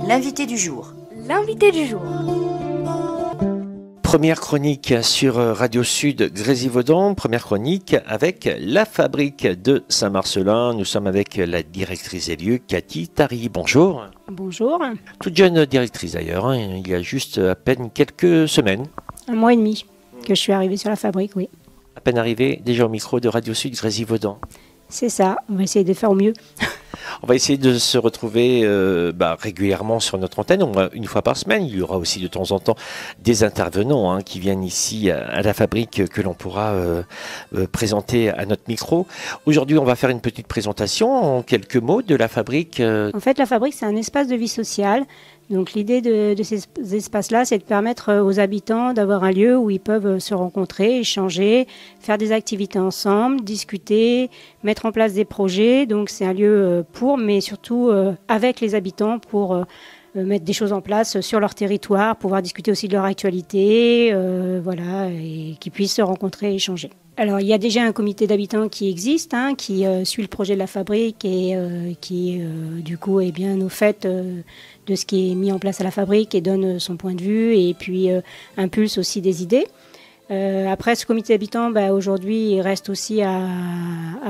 L'invité du jour. L'invité du jour. Première chronique sur Radio Sud Grésivaudan, première chronique avec la fabrique de Saint-Marcellin. Nous sommes avec la directrice des lieux, Cathy Tari. Bonjour. Bonjour. Toute jeune directrice d'ailleurs, il y a juste à peine quelques semaines. 1 mois et demi que je suis arrivée sur la fabrique, oui. À peine arrivée, déjà au micro de Radio Sud Grésivaudan. C'est ça, on va essayer de faire au mieux. On va essayer de se retrouver régulièrement sur notre antenne, au moins une fois par semaine. Il y aura aussi de temps en temps des intervenants qui viennent ici à la fabrique que l'on pourra présenter à notre micro. Aujourd'hui, on va faire une petite présentation en quelques mots de la fabrique. En fait, la fabrique, c'est un espace de vie sociale. Donc l'idée de ces espaces-là, c'est de permettre aux habitants d'avoir un lieu où ils peuvent se rencontrer, échanger, faire des activités ensemble, discuter, mettre en place des projets. Donc c'est un lieu mais surtout avec les habitants pour mettre des choses en place sur leur territoire, pouvoir discuter aussi de leur actualité, et qu'ils puissent se rencontrer et échanger. Alors, il y a déjà un comité d'habitants qui existe, qui suit le projet de la fabrique et qui, du coup, est bien au fait de ce qui est mis en place à la fabrique et donne son point de vue et puis impulse aussi des idées. Après, ce comité d'habitants, aujourd'hui, il reste aussi à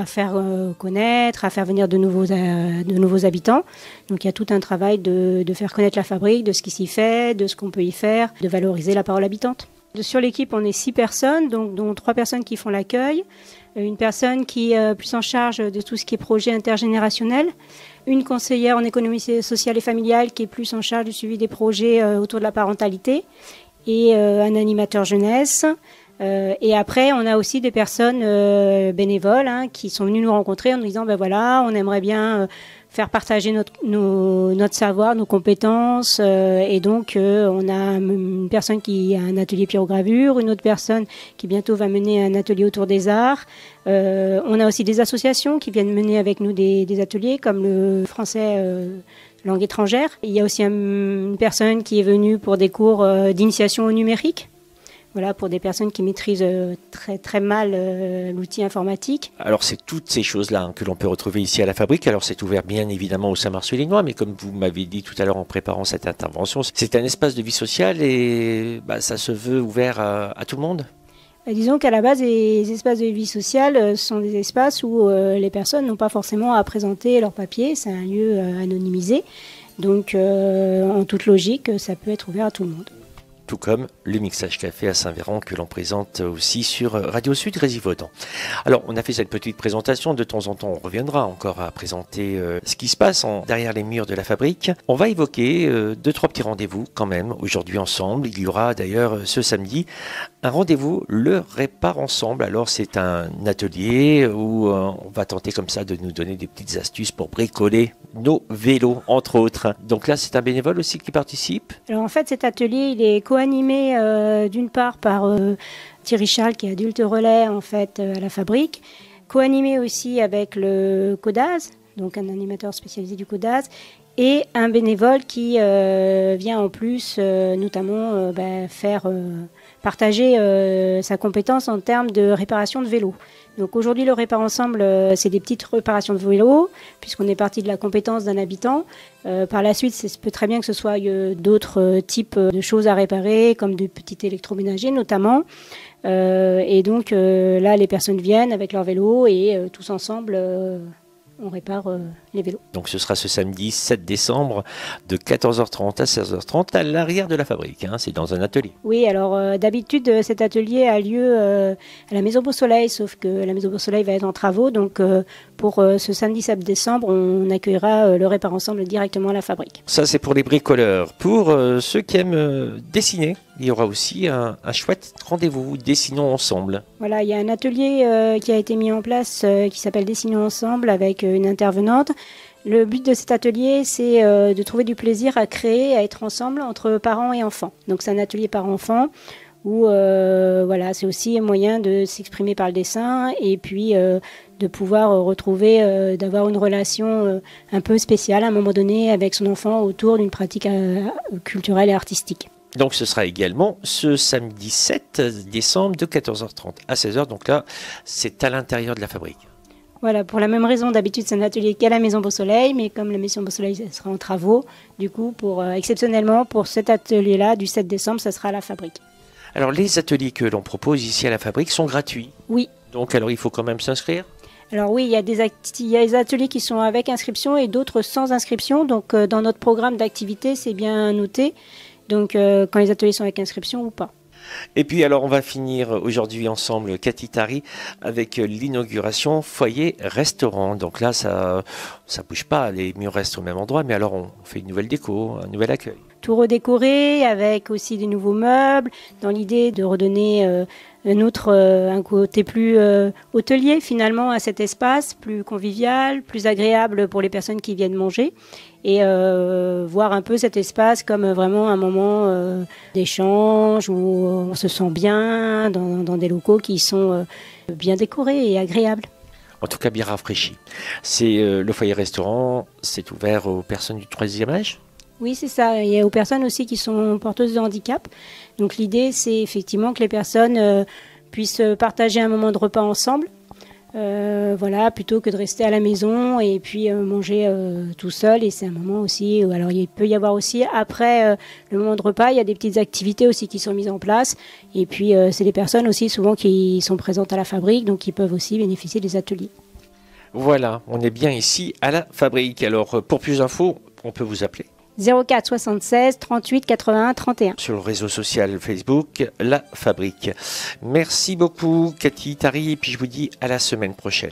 faire connaître, à faire venir de nouveaux habitants. Donc, il y a tout un travail de faire connaître la fabrique, de ce qui s'y fait, de ce qu'on peut y faire, de valoriser la parole habitante. Sur l'équipe, on est 6 personnes, dont 3 personnes qui font l'accueil, une personne qui est plus en charge de tout ce qui est projet intergénérationnel, une conseillère en économie sociale et familiale qui est plus en charge du suivi des projets autour de la parentalité et un animateur jeunesse. Et après, on a aussi des personnes bénévoles qui sont venues nous rencontrer en nous disant on aimerait bien faire partager notre savoir, nos compétences. Et donc, on a une personne qui a un atelier pyrogravure, une autre personne qui bientôt va mener un atelier autour des arts. On a aussi des associations qui viennent mener avec nous des ateliers comme le français langue étrangère. Il y a aussi une personne qui est venue pour des cours d'initiation au numérique. Voilà, pour des personnes qui maîtrisent très très mal l'outil informatique. Alors c'est toutes ces choses-là que l'on peut retrouver ici à la fabrique. Alors c'est ouvert bien évidemment au Saint-Marcellinois, mais comme vous m'avez dit tout à l'heure en préparant cette intervention, c'est un espace de vie sociale et ça se veut ouvert à tout le monde. Disons qu'à la base, les espaces de vie sociale sont des espaces où les personnes n'ont pas forcément à présenter leurs papiers. C'est un lieu anonymisé, donc en toute logique, ça peut être ouvert à tout le monde. Tout comme le Mixage Café à Saint-Véran que l'on présente aussi sur Radio Sud Grésivaudan. Alors, on a fait cette petite présentation. De temps en temps, on reviendra encore à présenter ce qui se passe derrière les murs de la fabrique. On va évoquer 2-3 petits rendez-vous quand même aujourd'hui ensemble. Il y aura d'ailleurs ce samedi un rendez-vous, le Répare Ensemble. Alors, c'est un atelier où on va tenter comme ça de nous donner des petites astuces pour bricoler nos vélos, entre autres. Donc là, c'est un bénévole aussi qui participe. Alors en fait, cet atelier, il est co-animé d'une part par Thierry Charles, qui est adulte relais en fait à la fabrique, co-animé aussi avec le CODAS, donc un animateur spécialisé du CODAS, et un bénévole qui vient en plus notamment faire partager sa compétence en termes de réparation de vélos. Donc aujourd'hui, le Répare Ensemble, c'est des petites réparations de vélos, puisqu'on est parti de la compétence d'un habitant. Par la suite, ça peut très bien que ce soit d'autres types de choses à réparer, comme du petit électroménager notamment. Et donc là, les personnes viennent avec leur vélo et tous ensemble, on répare les vélos. Donc ce sera ce samedi 7 décembre de 14h30 à 16h30 à l'arrière de la fabrique, c'est dans un atelier. Oui, alors d'habitude cet atelier a lieu à la Maison Beau Soleil, sauf que la Maison Beau Soleil va être en travaux, donc pour ce samedi 7 décembre, on accueillera le Répare Ensemble directement à la fabrique. Ça c'est pour les bricoleurs. Pour ceux qui aiment dessiner, il y aura aussi un chouette rendez-vous, Dessinons Ensemble. Voilà, il y a un atelier qui a été mis en place qui s'appelle Dessinons Ensemble avec une intervenante. Le but de cet atelier, c'est de trouver du plaisir à créer, à être ensemble entre parents et enfants. Donc c'est un atelier parents-enfants où c'est aussi un moyen de s'exprimer par le dessin et puis de pouvoir retrouver, d'avoir une relation un peu spéciale à un moment donné avec son enfant autour d'une pratique culturelle et artistique. Donc ce sera également ce samedi 7 décembre de 14h30 à 16h. Donc là, c'est à l'intérieur de la fabrique. Voilà, pour la même raison, d'habitude c'est un atelier qu'à la Maison Beau Soleil, mais comme la Maison Beau Soleil sera en travaux, du coup, exceptionnellement, pour cet atelier-là, du 7 décembre, ça sera à la Fabrique. Alors les ateliers que l'on propose ici à la Fabrique sont gratuits. Oui. Donc alors il faut quand même s'inscrire? Alors oui, il y a des ateliers qui sont avec inscription et d'autres sans inscription. Donc dans notre programme d'activité, c'est bien noté. Donc quand les ateliers sont avec inscription ou pas. Et puis alors on va finir aujourd'hui ensemble, Cathy Tari, avec l'inauguration foyer-restaurant. Donc là, ça bouge pas, les murs restent au même endroit, mais alors on fait une nouvelle déco, un nouvel accueil. Tout redécoré avec aussi des nouveaux meubles, dans l'idée de redonner un côté plus hôtelier finalement à cet espace, plus convivial, plus agréable pour les personnes qui viennent manger. Et voir un peu cet espace comme vraiment un moment d'échange où on se sent bien dans des locaux qui sont bien décorés et agréables. En tout cas bien rafraîchis. C'est le foyer-restaurant, c'est ouvert aux personnes du 3e âge? Oui, c'est ça. Il y a aux personnes aussi qui sont porteuses de handicap. Donc l'idée, c'est effectivement que les personnes puissent partager un moment de repas ensemble. Voilà, plutôt que de rester à la maison et puis manger tout seul. Et c'est un moment aussi, alors il peut y avoir aussi, après le moment de repas, il y a des petites activités aussi qui sont mises en place. Et puis c'est des personnes aussi souvent qui sont présentes à la Fabrique, donc qui peuvent aussi bénéficier des ateliers. Voilà, on est bien ici à la Fabrique. Alors pour plus d'infos, on peut vous appeler 04 76 38 81 31. sur le réseau social Facebook, La Fabrique. Merci beaucoup Cathy Tari, et puis je vous dis à la semaine prochaine.